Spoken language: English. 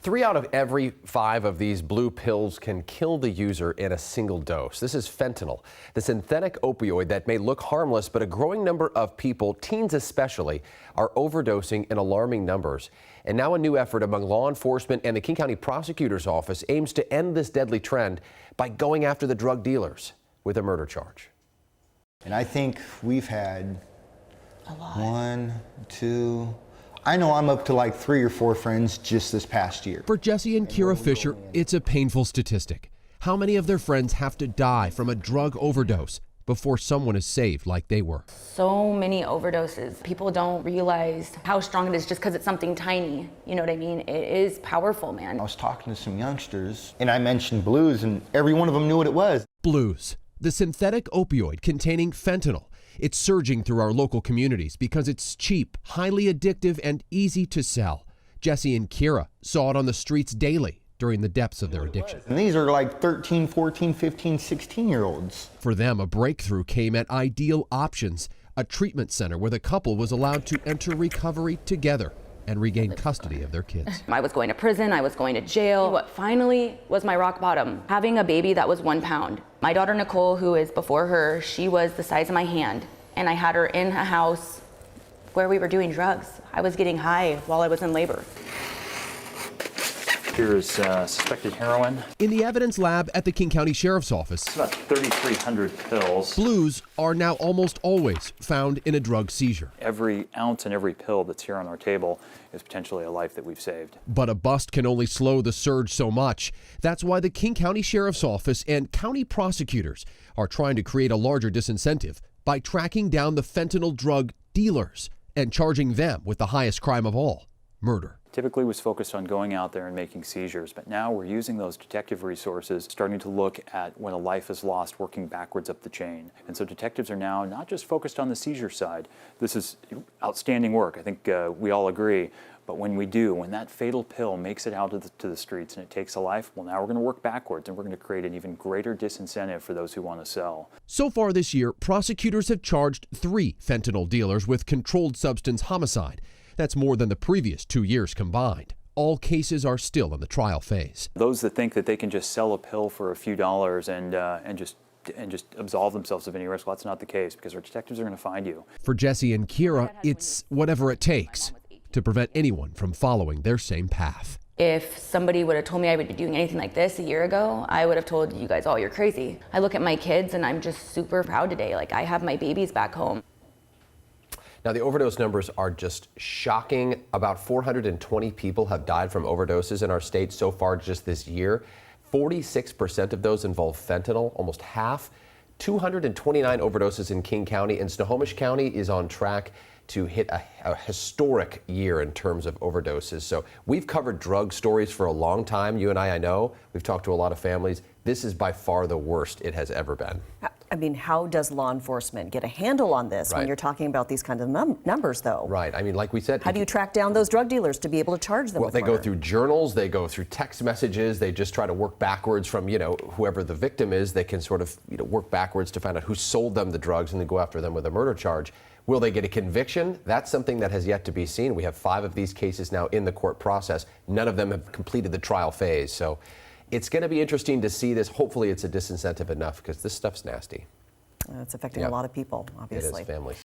3 out of every 5 of these blue pills can kill the user in a single dose. This is fentanyl, the synthetic opioid that may look harmless, but a growing number of people, teens especially, are overdosing in alarming numbers. And now a new effort among law enforcement and the King County Prosecutors Office aims to end this deadly trend by going after the drug dealers with a murder charge. And I think we've had one, two, I know I'm up to like 3 or 4 friends just this past year. For Jesse and Kira Fisher, it's a painful statistic. How many of their friends have to die from a drug overdose before someone is saved like they were? So many overdoses. People don't realize how strong it is just because it's something tiny. You know what I mean? It is powerful, man. I was talking to some youngsters and I mentioned blues and every one of them knew what it was. Blues, the synthetic opioid containing fentanyl. It's surging through our local communities because it's cheap, highly addictive, and easy to sell. Jesse and Kira saw it on the streets daily during the depths of their addiction. And these are like 13, 14, 15, 16-year-olds. For them, a breakthrough came at Ideal Options, a treatment center where the couple was allowed to enter recovery together and regain custody of their kids. I was going to prison, I was going to jail. What finally was my rock bottom? Having a baby that was 1 pound. My daughter Nicole, who is before her, she was the size of my hand. And I had her in a house where we were doing drugs. I was getting high while I was in labor. Here's suspected heroin. In the evidence lab at the King County Sheriff's Office, It's about 3,300 pills. blues are now almost always found in a drug seizure. Every ounce and every pill that's here on our table is potentially a life that we've saved. But a bust can only slow the surge so much. That's why the King County Sheriff's Office and county prosecutors are trying to create a larger disincentive by tracking down the fentanyl drug dealers and charging them with the highest crime of all, murder. Typically was focused on going out there and making seizures, but now we're using those detective resources, starting to look at when a life is lost, working backwards up the chain. And so detectives are now not just focused on the seizure side. This is outstanding work. I think we all agree. But when that fatal pill makes it out to the streets and it takes a life, well, now we're going to work backwards and we're going to create an even greater disincentive for those who want to sell. So far this year, prosecutors have charged 3 fentanyl dealers with controlled substance homicide. That's more than the previous 2 years combined. All cases are still in the trial phase. Those that think that they can just sell a pill for a few dollars and just absolve themselves of any risk, well, that's not the case, because our detectives are going to find you. For Jesse and Kira, it's whatever it takes to prevent anyone from following their same path. If somebody would have told me I would be doing anything like this a year ago, I would have told you guys, oh, you're crazy. I look at my kids and I'm just super proud today. Like, I have my babies back home. Now, the overdose numbers are just shocking. About 420 people have died from overdoses in our state so far just this year. 46% of those involve fentanyl, almost half. 229 overdoses in King County, and Snohomish County is on track to hit a historic year in terms of overdoses. So we've covered drug stories for a long time. You and I know. We've talked to a lot of families. This is by far the worst it has ever been. I mean, how does law enforcement get a handle on this when you're talking about these kinds of numbers, though? Right. I mean, like we said. How do you track down those drug dealers to be able to charge them with Well, they murder? go through journals, they go through text messages, they just try to work backwards from, whoever the victim is. They can sort of, work backwards to find out who sold them the drugs and then go after them with a murder charge. Will they get a conviction? That's something that has yet to be seen. We have 5 of these cases now in the court process. None of them have completed the trial phase. So it's going to be interesting to see this. Hopefully it's a disincentive enough, because this stuff's nasty. It's affecting a lot of people, obviously. It is, families.